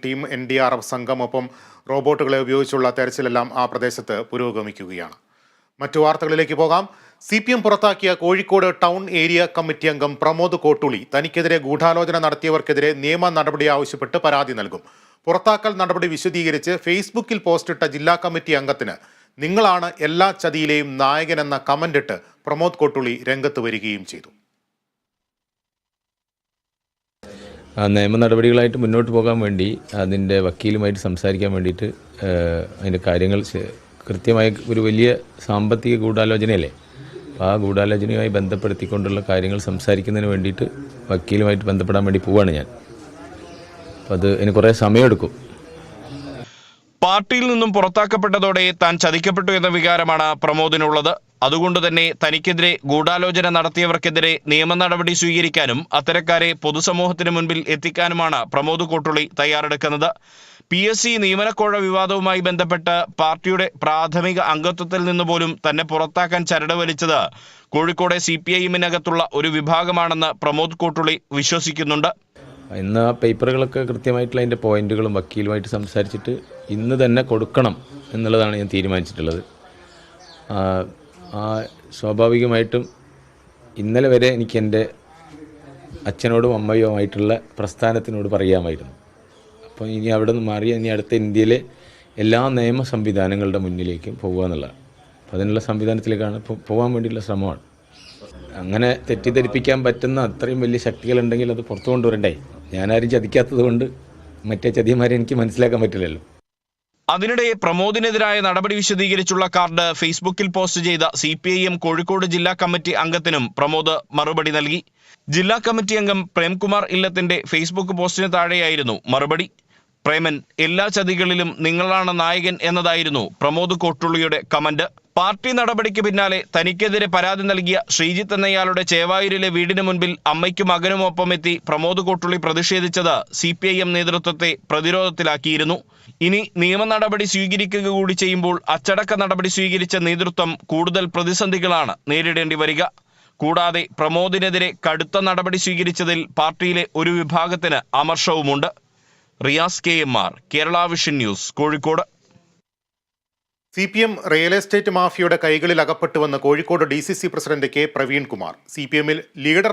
Team NDRF സംഘം ഒപ്പം റോബോട്ടുകളെ ഉപയോഗിച്ചുള്ള തെരച്ചിലെല്ലാം ആ പ്രദേശത്ത് പുരോഗമിക്കുകയാണ്. മറ്റു വാർത്തകളിലേക്ക് പോകാം. CPM പുറത്താക്കിയ കോഴിക്കോട് ടൗൺ ഏരിയ കമ്മിറ്റി അംഗം പ്രമോദ് കോട്ടുളി തനിക്കെതിരെ ഗൂഢാലോചന നടത്തിയവർക്കെതിരെ നിയമ നടപടി ആവശ്യപ്പെട്ട് പരാതി നൽകും. പുറത്താക്കൽ നടപടി വിശദീകരിച്ച് ഫേസ്ബുക്കിൽ പോസ്റ്റിട്ട ജില്ലാ കമ്മിറ്റി അംഗത്തിന് "നിങ്ങളാണ് എല്ലാ ചതിയിലെയും നായകനെന്ന കമന്റിട്ട് പ്രമോദ് കോട്ടുളി രംഗത്ത് വരികയും ചെയ്തു. നിയമ നടപടികളായിട്ട് മുന്നോട്ട് പോകാൻ വേണ്ടി അതിൻ്റെ വക്കീലുമായിട്ട് സംസാരിക്കാൻ വേണ്ടിയിട്ട് അതിൻ്റെ കാര്യങ്ങൾ കൃത്യമായ ഒരു വലിയ സാമ്പത്തിക ഗൂഢാലോചനയല്ലേ, അപ്പോൾ ആ ഗൂഢാലോചനയുമായി ബന്ധപ്പെടുത്തിക്കൊണ്ടുള്ള കാര്യങ്ങൾ സംസാരിക്കുന്നതിന് വേണ്ടിയിട്ട് വക്കീലുമായിട്ട് ബന്ധപ്പെടാൻ വേണ്ടി പോവുകയാണ് ഞാൻ. അപ്പോൾ അതിന് കുറേ സമയമെടുക്കും. പാർട്ടിയിൽ നിന്നും പുറത്താക്കപ്പെട്ടതോടെ താൻ ചതിക്കപ്പെട്ടു എന്ന വികാരമാണ് പ്രമോദിനുള്ളത്. അതുകൊണ്ട് തന്നെ തനിക്കെതിരെ ഗൂഢാലോചന നടത്തിയവർക്കെതിരെ നിയമ നടപടി സ്വീകരിക്കാനും അത്തരക്കാരെ പൊതുസമൂഹത്തിന് മുൻപിൽ എത്തിക്കാനുമാണ് പ്രമോദ് കോട്ടുളി തയ്യാറെടുക്കുന്നത്. PSC നിയമനക്കോഴ വിവാദവുമായി ബന്ധപ്പെട്ട് പാർട്ടിയുടെ പ്രാഥമിക അംഗത്വത്തിൽ നിന്ന് പോലും തന്നെ പുറത്താക്കാൻ ചരട് വലിച്ചത് കോഴിക്കോട് CPIM-നകത്തുള്ള ഒരു വിഭാഗമാണെന്ന് പ്രമോദ് കോട്ടുളി വിശ്വസിക്കുന്നുണ്ട്. ഇന്ന് ആ പേപ്പറുകളൊക്കെ കൃത്യമായിട്ടുള്ള അതിൻ്റെ പോയിന്റുകളും വക്കീലുമായിട്ട് സംസാരിച്ചിട്ട് ഇന്ന് തന്നെ കൊടുക്കണം എന്നുള്ളതാണ് ഞാൻ തീരുമാനിച്ചിട്ടുള്ളത്. സ്വാഭാവികമായിട്ടും ഇന്നലെ വരെ എനിക്ക് എൻ്റെ അച്ഛനോടും അമ്മയുമായിട്ടുള്ള പ്രസ്ഥാനത്തിനോട് പറയാമായിരുന്നു. അപ്പോൾ ഇനി അവിടെ നിന്ന് മാറി ഇനി അടുത്ത ഇന്ത്യയിലെ എല്ലാ നിയമ സംവിധാനങ്ങളുടെ മുന്നിലേക്കും പോകുക എന്നുള്ളതാണ്. അപ്പോൾ അതിനുള്ള സംവിധാനത്തിലേക്കാണ് പോകാൻ വേണ്ടിയുള്ള ശ്രമമാണ്. അങ്ങനെ തെറ്റിദ്ധരിപ്പിക്കാൻ പറ്റുന്ന അത്രയും വലിയ ശക്തികളുണ്ടെങ്കിൽ അത് പുറത്തു കൊണ്ടുവരണ്ടേ. ഞാനാരും ചതിക്കാത്തത് കൊണ്ട് മറ്റേ ചതിയന്മാരെ എനിക്ക് മനസ്സിലാക്കാൻ പറ്റില്ലല്ലോ. അതിനിടെ പ്രമോദിനെതിരായ നടപടി വിശദീകരിച്ചുള്ള കാർഡ് ഫേസ്ബുക്കിൽ പോസ്റ്റ് ചെയ്ത CPIM കോഴിക്കോട് ജില്ലാ കമ്മിറ്റി അംഗത്തിനും പ്രമോദ് മറുപടി നൽകി. ജില്ലാ കമ്മിറ്റി അംഗം പ്രേംകുമാർ ഇല്ലത്തിന്റെ ഫേസ്ബുക്ക് പോസ്റ്റിന് താഴെയായിരുന്നു മറുപടി. പ്രേമൻ, എല്ലാ ചതികളിലും നിങ്ങളാണ് നായകൻ എന്നതായിരുന്നു പ്രമോദ് കോട്ടുള്ളിയുടെ കമന്റ്. പാർട്ടി നടപടിക്ക് പിന്നാലെ തനിക്കെതിരെ പരാതി നൽകിയ ശ്രീജിത്ത് എന്നയാളുടെ ചേവായൂരിലെ വീടിന് മുൻപിൽ അമ്മയ്ക്കും മകനുമൊപ്പം എത്തി പ്രമോദ് കോട്ടുള്ളി പ്രതിഷേധിച്ചത് CPIM നേതൃത്വത്തെ പ്രതിരോധത്തിലാക്കിയിരുന്നു. ഇനി നിയമ നടപടി സ്വീകരിക്കുക കൂടി ചെയ്യുമ്പോൾ അച്ചടക്ക നടപടി സ്വീകരിച്ച നേതൃത്വം കൂടുതൽ പ്രതിസന്ധികളാണ് നേരിടേണ്ടി വരിക. കൂടാതെ പ്രമോദിനെതിരെ കടുത്ത നടപടി സ്വീകരിച്ചതിൽ പാർട്ടിയിലെ ഒരു വിഭാഗത്തിന് അമർഷവുമുണ്ട്. Riyas KMR, Kerala vision news, Kozhikode. CPM real estate മാഫിയയുടെ കൈകളിൽ അകപ്പെട്ടുവെന്ന് Kozhikode DCC president K. Praveen Kumar. CPM-ൽ ലീഡർ